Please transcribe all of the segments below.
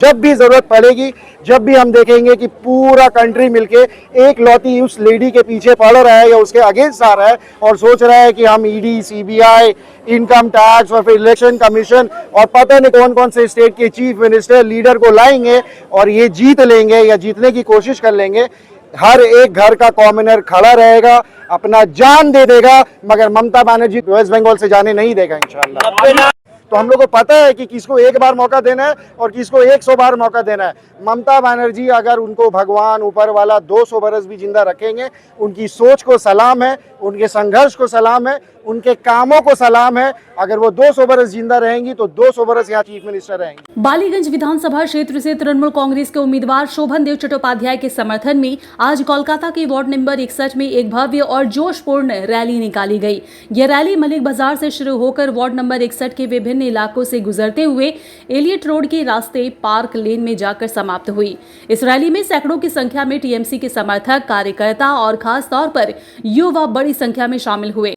जब भी जरूरत पड़ेगी, जब भी हम देखेंगे कि पूरा कंट्री मिलके एक लौती उस लेडी के पीछे पड़ रहा है या उसके अगेंस्ट आ रहा है और सोच रहा है कि हम ईडी, सीबीआई, इनकम टैक्स और फिर इलेक्शन कमीशन और पता नहीं कौन कौन से स्टेट के चीफ मिनिस्टर लीडर को लाएंगे और ये जीत लेंगे या जीतने की कोशिश कर लेंगे। हर एक घर का कॉमनर खड़ा रहेगा, अपना जान दे देगा, मगर ममता बनर्जी वेस्ट बंगाल से जाने नहीं देगा इंशाल्लाह। तो हम लोग को पता है कि किसको एक बार मौका देना है और किसको 100 बार मौका देना है। ममता बनर्जी अगर उनको भगवान ऊपर वाला 200 बरस भी जिंदा रखेंगे, उनकी सोच को सलाम है, उनके संघर्ष को सलाम है, उनके कामों को सलाम है। अगर वो 200 बरस जिंदा रहेंगी तो 200 बरस यहाँ चीफ मिनिस्टर रहेंगी। बालीगंज विधानसभा क्षेत्र से तृणमूल कांग्रेस के उम्मीदवार शोभन देव चट्टोपाध्याय के समर्थन में आज कोलकाता के वार्ड नंबर 61 में एक भव्य और जोशपूर्ण रैली निकाली गई। यह रैली मलिक बाजार से शुरू होकर वार्ड नंबर 61 के विभिन्न इलाकों से गुजरते हुए एलियट रोड के रास्ते पार्क लेन में जाकर समाप्त हुई। इस रैली में सैकड़ों की संख्या में टीएमसी के समर्थक, कार्यकर्ता और खास तौर पर युवा बड़ी संख्या में शामिल हुए।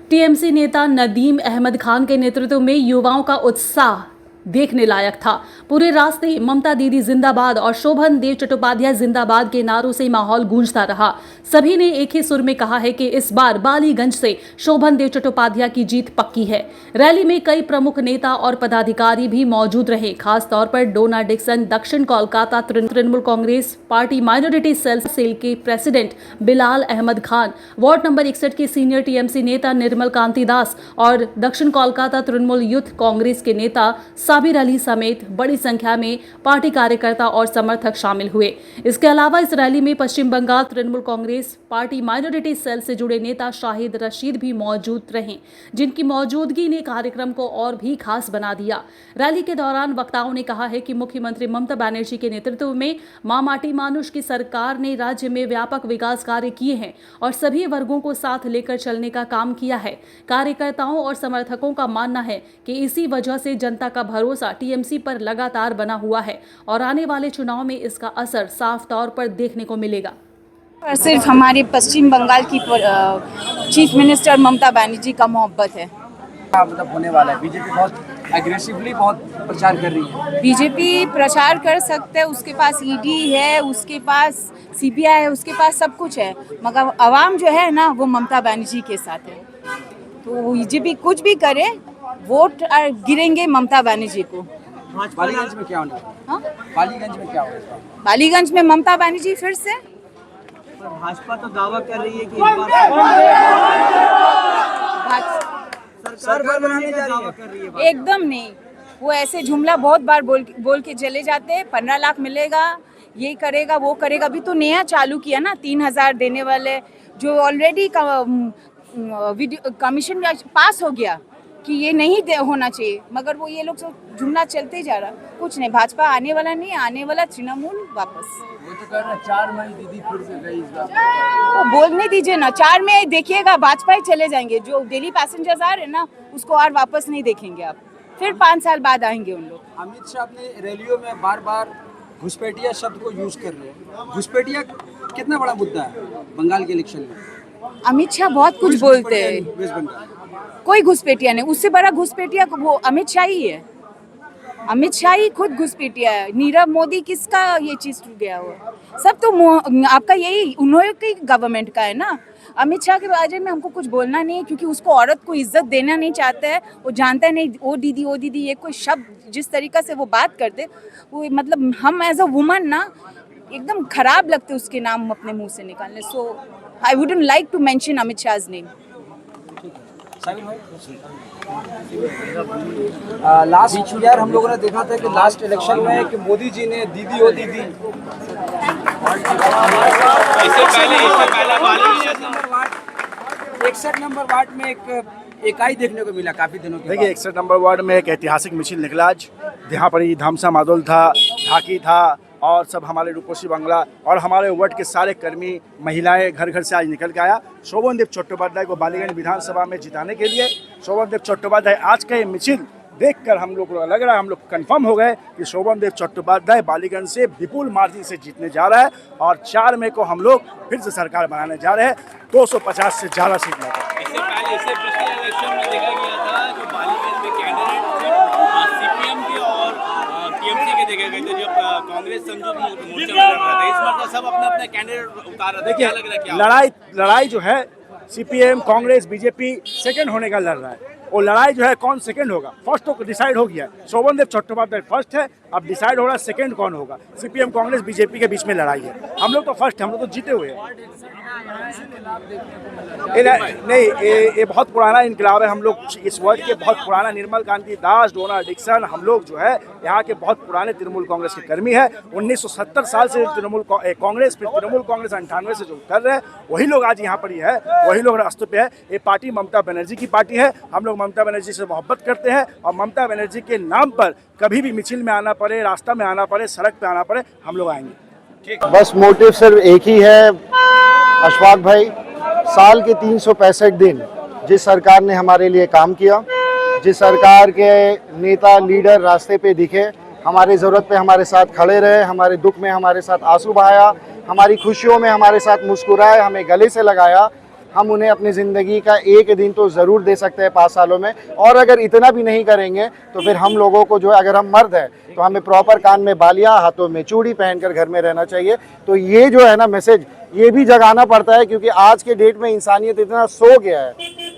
टीएमसी नेता नदीम अहमद खान के नेतृत्व में युवाओं का उत्साह देखने लायक था। पूरे रास्ते ममता दीदी जिंदाबाद और शोभन देव चट्टोपाध्याय जिंदाबाद के नारों से माहौल गूंजता रहा। सभी ने एक ही सुर में कहा है कि इस बार बालीगंज से शोभन देव चट्टोपाध्याय की जीत पक्की है। रैली में कई प्रमुख नेता और पदाधिकारी भी मौजूद रहे। खास तौर पर डोना डिक्सन, दक्षिण Kolkata Trinamool Congress party minority cell के president Bilal Ahmed Khan, ward number 61 के सीनियर टीएमसी नेता निर्मल कांति दास और दक्षिण कोलकाता तृणमूल यूथ कांग्रेस के नेता साबिर अली समेत बड़ी संख्या में पार्टी कार्यकर्ता और समर्थक शामिल हुए। इसके अलावा इस रैली में Paschim Bengal Trinamool Congress party minority cell से जुड़े नेता शाहिद रशीद भी मौजूद रहे, जिनकी मौजूदगी ने कार्यक्रम को और भी खास बना दिया। रैली के दौरान वक्ताओं ने कहा है कि मुख्यमंत्री ममता बनर्जी के नेतृत्व में मां माटी मानुष की सरकार ने राज्य में व्यापक विकास कार्य किए हैं और सभी वर्गों को साथ लेकर चलने का काम किया है। कार्यकर्ताओं और समर्थकों का मानना है कि इसी वजह से जनता का भरोसा टीएमसी पर लगातार बना हुआ है और आने वाले चुनाव में इसका असर साफ तौर पर देखने को मिलेगा। और सिर्फ हमारे पश्चिम बंगाल की चीफ मिनिस्टर ममता बनर्जी का मोहब्बत है। मतलब होने वाला है। बीजेपी बहुत एग्रेसिवली बहुत प्रचार कर रही है। बीजेपी प्रचार कर सकते है, उसके पास ईडी है, उसके पास सीबीआई है, उसके पास सब कुछ है, मगर आवाम जो है ना वो ममता बनर्जी के साथ है। तो बीजेपी कुछ भी करे, वोट गिरेंगे ममता बनर्जी को। बालीगंज में क्या होना? हाँ? बालीगंज में क्या होगा? बालीगंज में ममता बनर्जी फिर से। भाजपा तो दावा कर रही है कि सरकार बनाने जा रही है। एकदम नहीं, वो ऐसे जुमला बहुत बार बोल के चले जाते हैं। 15 लाख मिलेगा, ये करेगा, वो करेगा। अभी तो नया चालू किया ना, 3000 देने वाले, जो ऑलरेडी कमीशन पास हो गया कि ये नहीं होना चाहिए, मगर वो ये लोग सब जुमला चलते जा रहा। कुछ नहीं, भाजपा आने वाला नहीं, आने वाला तृणमूल वापस। वो तो कह रहा 4 मई दीदी फिर से गई इस बार। वो बोलने दीजिए ना, 4 मई देखिएगा भाजपा ही चले जाएंगे। जो डेली पैसेंजर्स आ रहे हैं ना, उसको और वापस नहीं देखेंगे आप। फिर 5 साल बाद आएंगे उन लोग। अमित शाह अपने रैलियों में बार बार घुसपैठिया शब्द को यूज कर रहे हैं। घुसपैठिया कितना बड़ा मुद्दा है बंगाल के इलेक्शन में? अमित शाह बहुत कुछ बोलते हैं। वेस्ट बंगाल कोई घुसपैठिया नहीं, उससे बड़ा घुसपैठिया वो अमित शाह ही है। अमित शाह ही खुद घुसपैठिया है। नीरव मोदी किसका ये चीज टूट गया हुआ? सब तो आपका यही उन्होंने की गवर्नमेंट का है ना। अमित शाह के बारे में हमको कुछ बोलना नहीं है, क्योंकि उसको औरत को इज्जत देना नहीं चाहता है। वो जानता है नहीं, ओ दीदी ये कोई शब्द जिस तरीका से वो बात करते, वो मतलब हम एज अ वुमन ना एकदम खराब लगते उसके नाम अपने मुंह से निकालने। So I wouldn't like to mention Amit Shah's name. Last year हम लोगों ने देखा था कि लास्ट इलेक्शन में कि मोदी जी ने दीदी ओ दीदी इससे पहले 61 नंबर वार्ड में एक इकाई देखने को मिला काफी दिनों के। देखिए 61 नंबर वार्ड में एक ऐतिहासिक मिছিল निकला आज, जहाँ पर धामसा मादोल था, ढाकी था और सब हमारे रूपोशी बांग्ला और हमारे वार्ड के सारे कर्मी महिलाएं घर घर से आज निकल के आया शोभन देव चट्टोपाध्याय को बालीगंज विधानसभा में जिताने के लिए। शोभन देव चट्टोपाध्याय आज का ये मिছিল देखकर हम लोग को लग रहा है, हम लोग कंफर्म हो गए कि शोभन देव चट्टोपाध्याय बालीगंज से विपुल मार्जिन से जीतने जा रहा है और 4 मई को हम लोग फिर से सरकार बनाने जा रहे हैं 250 से ज़्यादा सीट लेकर। इससे पहले पिछले इलेक्शन में देखा गया था जो बालीगंज में कैंडिडेट सीपीएम के और टीएमसी के देखे गए थे, कांग्रेस संयुक्त मोर्चा में लड़ रहा था, इस बार सब अपने अपने कैंडिडेट उतार रहे थे, क्या लग रहा है, क्या लड़ाई जो है सीपीएम कांग्रेस बीजेपी सेकंड होने का लड़ रहा है। वो लड़ाई जो है कौन सेकंड होगा, फर्स्ट तो डिसाइड हो गया है। शोभन देव चट्टोपाध्याय फर्स्ट है, अब डिसाइड हो रहा है सेकंड कौन होगा। सीपीएम कांग्रेस बीजेपी के बीच में लड़ाई है। हम लोग तो फर्स्ट है, हम लोग तो जीते हुए हैं। नहीं, ये बहुत पुराना इनकलाब है। हम लोग इस वर्ड के बहुत पुराना, निर्मल कांति दास, डोनाल्ड डिक्सन, हम लोग जो है यहाँ के बहुत पुराने तृणमूल कांग्रेस के कर्मी है। 1970 साल से तृणमूल कांग्रेस, फिर तृणमूल कांग्रेस 98 से जो कर रहे हैं, वही लोग आज यहाँ पर ही है, वही लोग रास्ते पे है। ये पार्टी ममता बनर्जी की पार्टी है। हम लोग ममता बनर्जी से मोहब्बत करते हैं और ममता बनर्जी के नाम पर कभी भी मिছিল में आना पड़े, रास्ता में आना पड़े, सड़क पे आना पड़े, हम लोग आएंगे। बस मोटिव सिर्फ एक ही है अशफाक भाई, साल के 365 दिन जिस सरकार ने हमारे लिए काम किया, जिस सरकार के नेता लीडर रास्ते पे दिखे, हमारी ज़रूरत पे हमारे साथ खड़े रहे, हमारे दुख में हमारे साथ आंसू बहाया, हमारी खुशियों में हमारे साथ मुस्कुराए, हमें गले से लगाया, हम उन्हें अपनी ज़िंदगी का एक दिन तो ज़रूर दे सकते हैं 5 सालों में। और अगर इतना भी नहीं करेंगे तो फिर हम लोगों को जो है, अगर हम मर्द हैं तो हमें प्रॉपर कान में बालियाँ, हाथों में चूड़ी पहनकर घर में रहना चाहिए। तो ये जो है ना मैसेज, ये भी जगाना पड़ता है, क्योंकि आज के डेट में इंसानियत इतना सो गया है।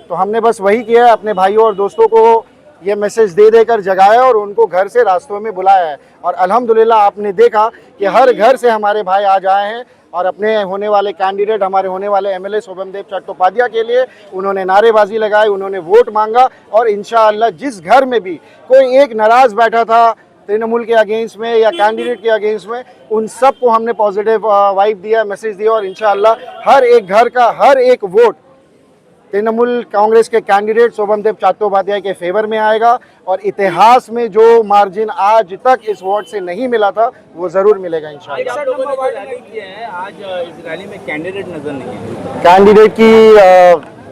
तो हमने बस वही किया है, अपने भाइयों और दोस्तों को ये मैसेज दे देकर जगाया और उनको घर से रास्तों में बुलाया है। और अल्हम्दुलिल्लाह आपने देखा कि हर घर से हमारे भाई आज आए हैं और अपने होने वाले कैंडिडेट, हमारे होने वाले एमएलए शोभन देव चट्टोपाध्याय के लिए उन्होंने नारेबाजी लगाई, उन्होंने वोट मांगा। और इंशाअल्लाह जिस घर में भी कोई एक नाराज़ बैठा था तृणमूल के अगेंस्ट में या कैंडिडेट के अगेंस्ट में, उन सब को हमने पॉजिटिव वाइब दिया, मैसेज दिया। और इंशाअल्लाह हर एक घर का हर एक वोट तृणमूल कांग्रेस के कैंडिडेट शोभन देव चट्टोपाध्याय के फेवर में आएगा। और इतिहास में जो मार्जिन आज तक इस वोट से नहीं मिला था, वो ज़रूर मिलेगा इंशाअल्लाह। आप लोगों ने रैली किए हैं, आज इस रैली में कैंडिडेट नजर नहीं है। कैंडिडेट की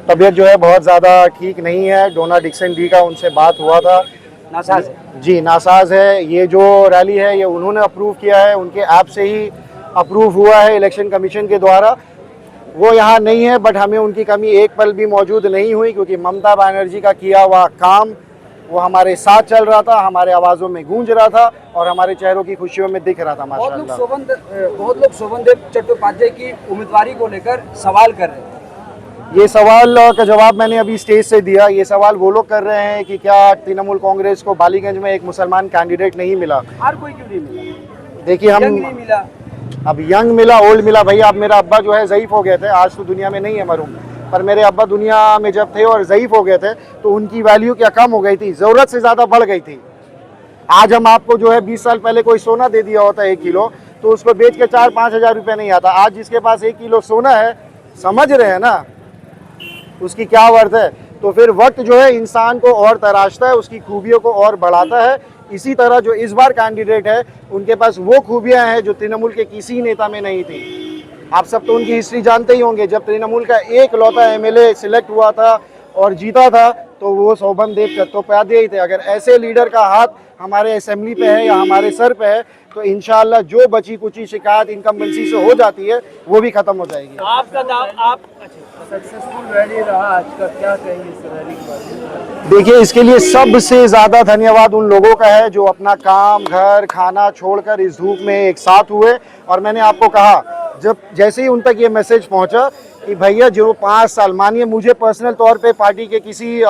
तबीयत जो है बहुत ज़्यादा ठीक नहीं है। डोनाल्ड डिक्सन डी का उनसे बात हुआ था, नासाज जी नासाज है। ये जो रैली है ये उन्होंने अप्रूव किया है, उनके ऐप से ही अप्रूव हुआ है इलेक्शन कमीशन के द्वारा। वो यहाँ नहीं है, बट हमें उनकी कमी एक पल भी मौजूद नहीं हुई, क्योंकि ममता बनर्जी का किया हुआ काम वो हमारे साथ चल रहा था, हमारे आवाज़ों में गूंज रहा था और हमारे चेहरों की खुशियों में दिख रहा था। बहुत माशाल्लाह। लोग शोभन देव चट्टोपाध्याय की उम्मीदवारी को लेकर सवाल कर रहे हैं। ये सवाल का जवाब मैंने अभी स्टेज से दिया। ये सवाल वो लोग कर रहे हैं कि क्या तृणमूल कांग्रेस को बालीगंज में एक मुसलमान कैंडिडेट नहीं मिला। हर कोई क्यों नहीं मिला? देखिए हम नहीं मिला, अब यंग मिला, ओल्ड मिला। भैया अब मेरा अब्बा जो है ज़ईफ़ हो गए थे, आज तो दुनिया में नहीं है मरूम, पर मेरे अब्बा दुनिया में जब थे और ज़ईफ़ हो गए थे तो उनकी वैल्यू क्या कम हो गई थी, ज़रूरत से ज़्यादा बढ़ गई थी। आज हम आपको जो है 20 साल पहले कोई सोना दे दिया होता है 1 किलो, तो उसको बेच के 4-5 हज़ार रुपये नहीं आता। आज जिसके पास 1 किलो सोना है, समझ रहे हैं ना उसकी क्या वर्थ है। तो फिर वक्त जो है इंसान को और तराशता है, उसकी खूबियों को और बढ़ाता है। इसी तरह जो इस बार कैंडिडेट है, उनके पास वो खूबियां हैं जो तृणमूल के किसी नेता में नहीं थी। आप सब तो उनकी हिस्ट्री जानते ही होंगे। जब तृणमूल का एक लौता एमएलए सिलेक्ट हुआ था और जीता था, तो वो शोभन देव चट्टोपाध्याय ही थे। अगर ऐसे लीडर का हाथ हमारे असेंबली पे है या हमारे सर पे है, तो इंशाअल्लाह जो बची कुची शिकायत इनकम्बेंसी से हो जाती है, वो भी खत्म हो जाएगी। आपका दाव, आप सक्सेसफुल रैली रहा आज का, क्या कहेंगे इस रैली के बारे में? देखिए, इसके लिए सबसे ज़्यादा धन्यवाद उन लोगों का है जो अपना काम, घर, खाना छोड़कर इस धूप में एक साथ हुए। और मैंने आपको कहा, जब जैसे ही उन तक ये मैसेज पहुंचा कि भैया जो 5 साल, मानिए मुझे पर्सनल तौर पे पार्टी के किसी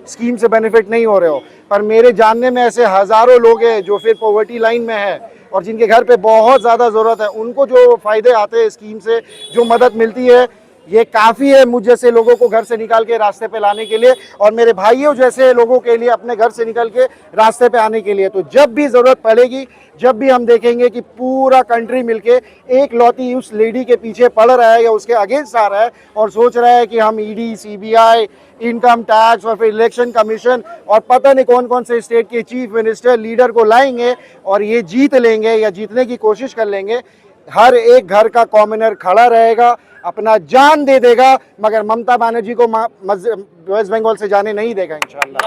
स्कीम से बेनिफिट नहीं हो रहे हो, पर मेरे जानने में ऐसे हज़ारों लोग हैं जो फिर पॉवर्टी लाइन में है और जिनके घर पे बहुत ज़्यादा ज़रूरत है, उनको जो फ़ायदे आते हैं स्कीम से, जो मदद मिलती है, ये काफ़ी है मुझ जैसे लोगों को घर से निकाल के रास्ते पे लाने के लिए और मेरे भाइयों जैसे लोगों के लिए अपने घर से निकल के रास्ते पे आने के लिए। तो जब भी ज़रूरत पड़ेगी, जब भी हम देखेंगे कि पूरा कंट्री मिलके एक लौती उस लेडी के पीछे पड़ रहा है या उसके अगेंस्ट आ रहा है और सोच रहा है कि हम ईडी, सीबीआई, इनकम टैक्स और फिर इलेक्शन कमीशन और पता नहीं कौन कौन से स्टेट के चीफ मिनिस्टर, लीडर को लाएंगे और ये जीत लेंगे या जीतने की कोशिश कर लेंगे, हर एक घर का कॉमनर खड़ा रहेगा, अपना जान दे देगा, मगर ममता बनर्जी को वेस्ट बंगाल से जाने नहीं देगा इंशाल्लाह।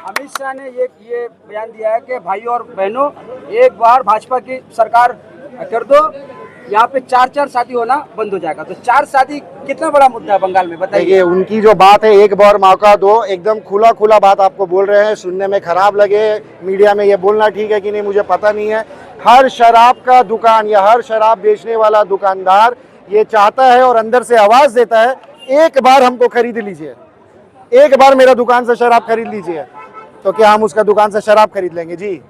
अमित शाह ने ये बयान दिया है कि भाइयों और बहनों, एक बार भाजपा की सरकार कर दो, यहाँ पे 4-4 शादी होना बंद हो जाएगा। तो 4 शादी कितना बड़ा मुद्दा है बंगाल में, बताइए। देखिए उनकी जो बात है, एक बार मौका दो, एकदम खुला खुला बात आपको बोल रहे हैं, सुनने में खराब लगे, मीडिया में ये बोलना ठीक है कि नहीं मुझे पता नहीं है। हर शराब का दुकान या हर शराब बेचने वाला दुकानदार ये चाहता है और अंदर से आवाज देता है, एक बार हमको खरीद लीजिए, एक बार मेरा दुकान से शराब खरीद लीजिए। तो क्या हम उसका दुकान से शराब खरीद लेंगे? जी,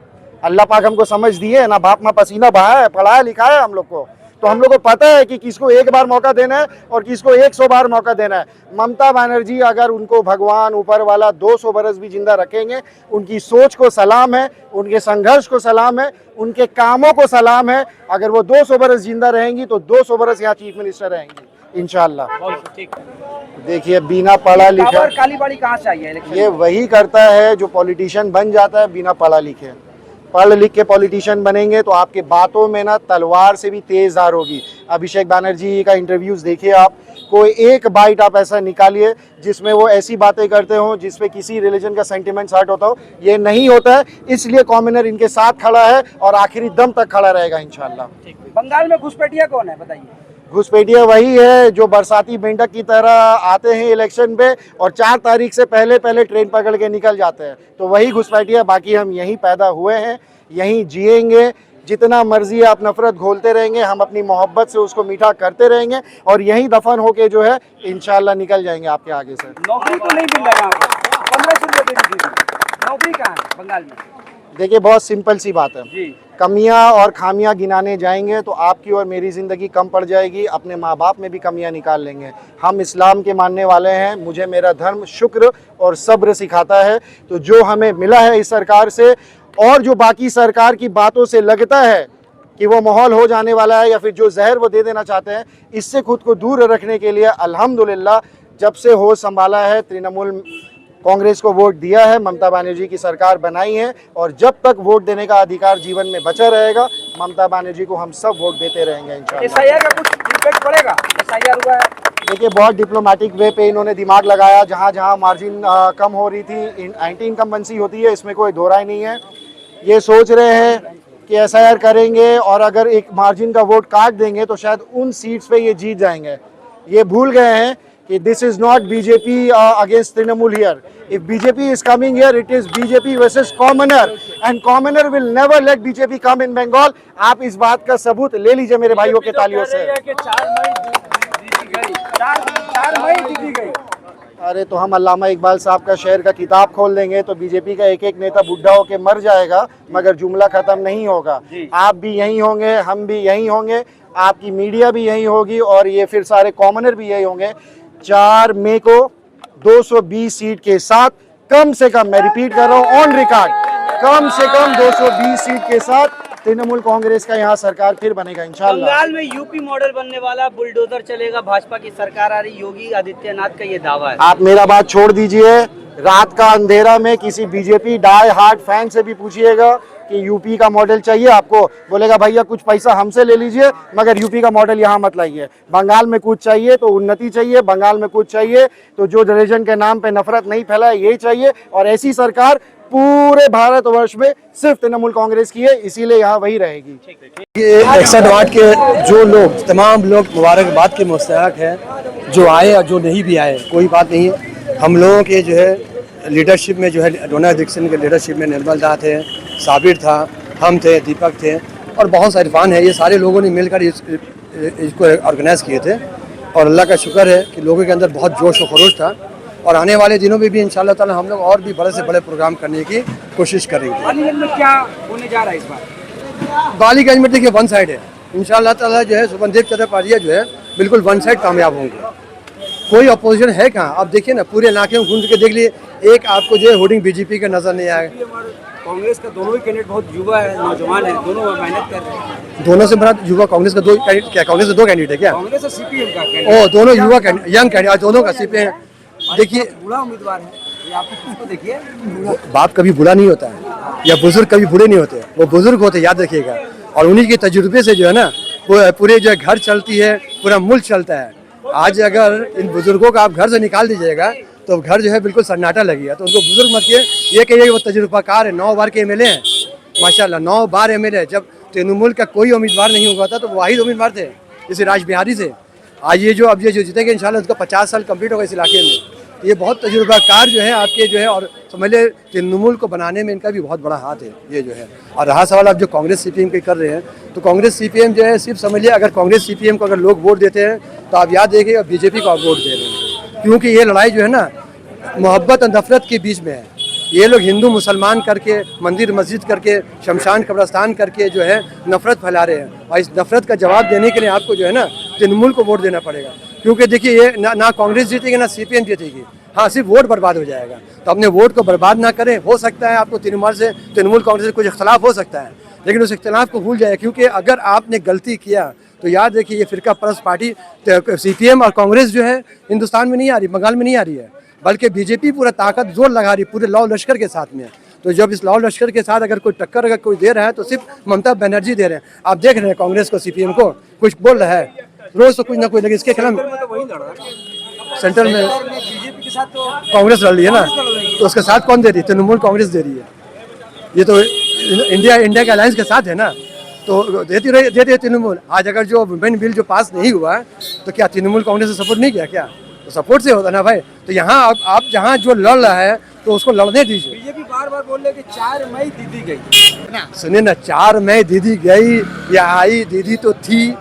अल्लाह पाक हमको समझ दिए ना, बाप माँ पसीना बहाया है, पढ़ाया लिखाया है हम लोग को, तो हम लोग को पता है कि किसको एक बार मौका देना है और किसको 100 बार मौका देना है। ममता बनर्जी अगर उनको भगवान ऊपर वाला 200 बरस भी जिंदा रखेंगे, उनकी सोच को सलाम है, उनके संघर्ष को सलाम है, उनके कामों को सलाम है। अगर वो 200 बरस जिंदा रहेंगी तो 200 बरस यहाँ चीफ मिनिस्टर रहेंगी इंशाल्लाह। देखिए बिना पढ़ा लिखा काली बाड़ी कहाँ से आई है इलेक्शन? ये वही करता है जो पॉलिटिशियन बन जाता है बिना पढ़ा लिखे। पढ़ लिख के पॉलिटिशियन बनेंगे तो आपके बातों में ना तलवार से भी तेज धार होगी। अभिषेक बनर्जी का इंटरव्यूज देखिए आप, कोई एक बाइट आप ऐसा निकालिए जिसमें वो ऐसी बातें करते हो जिसमें किसी रिलीजन का सेंटिमेंट हर्ट होता हो, ये नहीं होता है। इसलिए कॉमनर इनके साथ खड़ा है और आखिरी दम तक खड़ा रहेगा इंशाल्लाह। बंगाल में घुसपैठिया कौन है, बताइए। घुसपैठिया वही है जो बरसाती मेंढक की तरह आते हैं इलेक्शन पे और 4 तारीख से पहले पहले ट्रेन पकड़ के निकल जाते हैं, तो वही घुसपैठिया। बाकी हम यहीं पैदा हुए हैं, यहीं जिएंगे, जितना मर्जी आप नफरत घोलते रहेंगे, हम अपनी मोहब्बत से उसको मीठा करते रहेंगे और यहीं दफन होके जो है इंशाल्लाह निकल जाएंगे आपके आगे से। नौकरी तो नहीं मिल रहा है, 1500 रुपये दे दीजिए, नौकरी कहाँ है बंगाल में? देखिए बहुत सिंपल सी बात है, जी। कमियां और खामियां गिनाने जाएंगे तो आपकी और मेरी ज़िंदगी कम पड़ जाएगी, अपने माँ बाप में भी कमियां निकाल लेंगे। हम इस्लाम के मानने वाले हैं, मुझे मेरा धर्म शुक्र और सब्र सिखाता है। तो जो हमें मिला है इस सरकार से और जो बाकी सरकार की बातों से लगता है कि वो माहौल हो जाने वाला है या फिर जो जहर वो दे देना चाहते हैं, इससे खुद को दूर रखने के लिए अल्हम्दुलिल्लाह जब से होश संभाला है तृणमूल कांग्रेस को वोट दिया है, ममता बनर्जी की सरकार बनाई है और जब तक वोट देने का अधिकार जीवन में बचा रहेगा ममता बनर्जी को हम सब वोट देते रहेंगे इंशाल्लाह। SIR का कुछ इम्पैक्ट पड़ेगा? SIR हुआ है, देखिए बहुत डिप्लोमेटिक वे पे इन्होंने दिमाग लगाया, जहाँ जहाँ मार्जिन कम हो रही थी, एंटी इनकम्बेंसी होती है, इसमें कोई दो राय नहीं है। ये सोच रहे हैं कि SIR करेंगे और अगर एक मार्जिन का वोट काट देंगे तो शायद उन सीट्स पे ये जीत जाएंगे। ये भूल गए हैं कि this is not BJP against Trinamool here. If BJP is coming here it is BJP versus commoner and commoner will never let BJP come in Bengal. आप इस बात का सबूत ले लीजिए मेरे भाइयों के तालियों से। 4 मई जीती गई। अरे तो हम अल्लामा इकबाल साहब का शेर का किताब खोल देंगे तो बीजेपी का एक एक नेता बुढ़ा होके मर जाएगा मगर जुमला खत्म नहीं होगा। आप भी यहीं होंगे, हम भी यहीं होंगे, आपकी मीडिया भी यहीं होगी और ये फिर सारे कॉमनर भी यही होंगे। 4 मई को 220 सीट के साथ कम से कम, मैं रिपीट कर रहा हूँ ऑन रिकॉर्ड, कम से कम 220 सीट के साथ तृणमूल कांग्रेस का यहाँ सरकार फिर बनेगा इंशाल्लाह। बंगाल में यूपी मॉडल बनने वाला, बुलडोजर चलेगा, भाजपा की सरकार आ रही, योगी आदित्यनाथ का ये दावा है। आप मेरा बात छोड़ दीजिए, रात का अंधेरा में किसी बीजेपी डाई हार्ड फैन से भी पूछिएगा कि यूपी का मॉडल चाहिए आपको, बोलेगा भैया कुछ पैसा हमसे ले लीजिए मगर यूपी का मॉडल यहाँ मत लाइए। बंगाल में कुछ चाहिए तो उन्नति चाहिए, बंगाल में कुछ चाहिए तो जो रिलीजन के नाम पे नफरत नहीं फैलाए ये चाहिए और ऐसी सरकार पूरे भारतवर्ष में सिर्फ तृणमूल कांग्रेस की है, इसीलिए यहाँ वही रहेगी। 61 वार्ड के जो लोग, तमाम लोग मुबारकबाद के मुस्तहक हैं, जो आए और जो नहीं भी आए कोई बात नहीं है। हम लोगों के जो है लीडरशिप में जो है डोनाल्ड डिक्सन के लीडरशिप में निर्मल दा थे, साबिर था, हम थे, दीपक थे और बहुत सारे इरफान है, ये सारे लोगों ने मिलकर इसको ऑर्गेनाइज़ किए थे और अल्लाह का शुक्र है कि लोगों के अंदर बहुत जोश व खरोश था और आने वाले दिनों में भी इंशाल्लाह ताला हम लोग और भी बड़े से बड़े प्रोग्राम करने की कोशिश करेंगे। बालीगंज में क्या होने जा रहा है इस बार? बालीगंज में देखिए वन साइड है, इंशाल्लाह ताला जो है सुबनदेव चट्टोपाध्याय जो है बिल्कुल वन साइड कामयाब होंगे, कोई अपोजिशन है कहाँ। आप देखिए ना पूरे इलाके में घूम के देख लिए, एक आपको जो है होर्डिंग बीजेपी का नजर नहीं आएगा। कांग्रेस का दोनों ही कैंडिडेट बहुत युवा है, नौजवान है, दोनों मेहनत कर रहे हैं। दोनों से बड़ा युवा कांग्रेस का 2 कैंडिडेट, क्या कांग्रेस का 2 कैंडिडेट है क्या? कांग्रेस और सीपीएम का कैंडिडेट। ओ दोनों युवा यंग कैंडिडेट, दोनों का सीपी है। देखिए बूढ़ा उम्मीदवार है, ये आप इसको देखिए। बाप कभी बुरा नहीं होता है या बुजुर्ग कभी बुरे नहीं होते, वो बुजुर्ग होते याद रखिएगा और उन्हीं के तजुर्बे से जो है ना वो पूरे जो घर चलती है, पूरा मुल्क चलता है। आज अगर इन बुजुर्गों का आप घर से निकाल दीजिएगा तो घर जो है बिल्कुल सन्नाटा लगेगा, तो उनको बुजुर्ग मत किए, ये कहिए कि वो तजुर्बाकार है, 9 बार के MLA हैं माशाल्लाह, 9 बार MLA। जब तृणमूल का कोई उम्मीदवार नहीं हुआ था तो वाहिद उम्मीदवार थे, जैसे राज बिहारी से। आज ये जो जीतेंगे इंशाल्लाह, उसका 50 साल कंप्लीट होगा इस इलाके में। ये बहुत तजुर्बाकार जो है आपके जो है, और समझ ले तृणमूल को बनाने में इनका भी बहुत बड़ा हाथ है ये जो है। और रहा सवाल आप जो कांग्रेस सीपीएम के कर रहे हैं, तो कांग्रेस सीपीएम जो है सिर्फ समझ लिये, अगर कांग्रेस सीपीएम को अगर लोग वोट देते हैं तो आप याद देखिए बीजेपी को आप वोट दे रहे हैं, क्योंकि ये लड़ाई जो है ना मोहब्बत और नफरत के बीच में है। ये लोग हिंदू मुसलमान करके, मंदिर मस्जिद करके, शमशान कब्रस्तान करके जो है नफरत फैला रहे हैं। और इस नफरत का जवाब देने के लिए आपको जो है ना तृणमूल को वोट देना पड़ेगा, क्योंकि देखिए ये ना कांग्रेस जीतेगी ना सीपीएम जीतेगी, हाँ सिर्फ वोट बर्बाद हो जाएगा। तो अपने वोट को बर्बाद ना करें। हो सकता है आपको तृणमूल कांग्रेस से कुछ इख्तलाफ हो सकता है, लेकिन उस इख्तलाफ को भूल जाए, क्योंकि अगर आपने गलती किया तो याद रखिए ये फिरका परस्त पार्टी सीपीएम और कांग्रेस जो है हिंदुस्तान में नहीं आ रही, बंगाल में नहीं आ रही है, बल्कि बीजेपी पूरा ताकत जोर लगा रही पूरे लौ लश्कर के साथ में। तो जब इस लौ लश्कर के साथ अगर कोई टक्कर अगर कोई दे रहा है तो सिर्फ ममता बनर्जी दे रहे हैं। आप देख रहे हैं कांग्रेस को, सीपीएम को कुछ बोल रहा है रोज तो कुछ ना कुछ, लेकिन इसके खिलाफ सेंट्रल में बीजेपी के साथ तो कांग्रेस लड़ रही है ना, तो उसके साथ कौन दे रही है? तृणमूल कांग्रेस दे रही है। ये तो इंडिया के अलायंस के साथ है ना, तो देती है तृणमूल। आज अगर जो वुमेन बिल जो पास नहीं हुआ तो क्या तृणमूल कांग्रेस ने सपोर्ट नहीं किया? क्या तो सपोर्ट से होता ना भाई। तो यहाँ आप जहाँ जो लड़ रहा है तो उसको लड़ने दीजिए। बीजेपी बार बार बोल रहे कि 4 मई दीदी गई ना, सुनिए ना, 4 मई दीदी गई या आई, दीदी तो थी,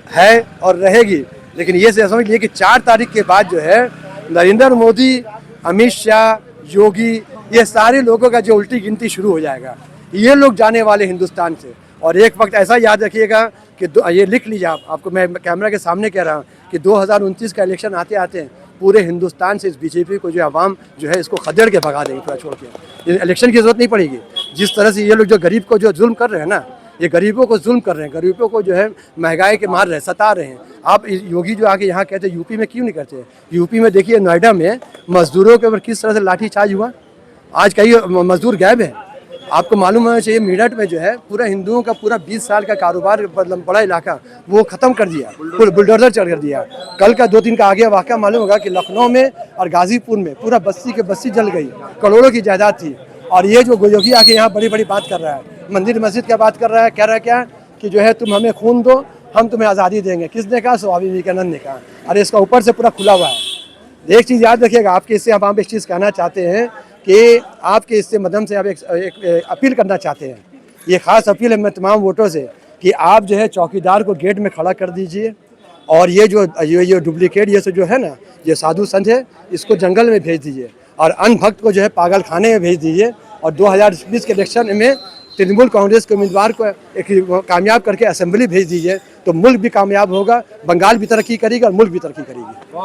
है और रहेगी। लेकिन ये समझ लीजिए कि 4 तारीख के बाद जो है नरेंद्र मोदी, अमित शाह, योगी, ये सारे लोगों का जो उल्टी गिनती शुरू हो जाएगा। ये लोग जाने वाले हिंदुस्तान से। और एक वक्त ऐसा याद रखिएगा कि ये लिख लीजिए आपको मैं कैमरा के सामने कह रहा हूँ कि 2029 का इलेक्शन आते आते पूरे हिंदुस्तान से इस बीजेपी को जो आवाम जो है इसको खदेड़ के भगा देंगे पूरा छोड़ के। इलेक्शन की जरूरत नहीं पड़ेगी। जिस तरह से ये लोग जो गरीब को जो जुल्म कर रहे हैं ना, ये गरीबों को जुल्म कर रहे हैं, गरीबों को जो है महंगाई के मार रहे हैं, सता रहे हैं। आप योगी जो आके यहाँ कहते हैं यूपी में क्यों नहीं करते? यूपी में देखिए नोएडा में मजदूरों के ऊपर किस तरह से लाठीचार्ज हुआ। आज कई मजदूर गायब है। आपको मालूम होना चाहिए मेरठ में जो है पूरा हिंदुओं का पूरा 20 साल का कारोबार, मतलब बड़ा इलाका वो खत्म कर दिया, बुलडोजर चढ़ कर दिया। कल का 2-3 का आगे वाक़या मालूम होगा कि लखनऊ में और गाजीपुर में पूरा बस्ती के बस्ती जल गई, करोड़ों की जायदाद थी। और ये जो योगी आके यहाँ बड़ी बड़ी बात कर रहा है, मंदिर मस्जिद क्या बात कर रहा है, कह रहा है क्या कि जो है तुम हमें खून दो हम तुम्हें आज़ादी देंगे। किसने कहा? स्वामी विवेकानंद ने कहा। अरे इसका ऊपर से पूरा खुला हुआ है। एक चीज़ याद रखिएगा, आपके इससे आप एक चीज़ कहना चाहते हैं कि आपके इससे माध्यम से आप एक अपील करना चाहते हैं। ये खास अपील है मैं तमाम वोटरों से कि आप जो है चौकीदार को गेट में खड़ा कर दीजिए, और ये जो डुप्लीकेट ये जो है ना, ये साधु संत है, इसको जंगल में भेज दीजिए, और अनभक्त को जो है पागल खाने में भेज दीजिए। और 2020 के इलेक्शन में तृणमूल कांग्रेस के उम्मीदवार को एक कामयाब करके असेंबली भेज दीजिए, तो मुल्क भी कामयाब होगा, बंगाल भी तरक्की करेगा और मुल्क भी तरक्की करेगी।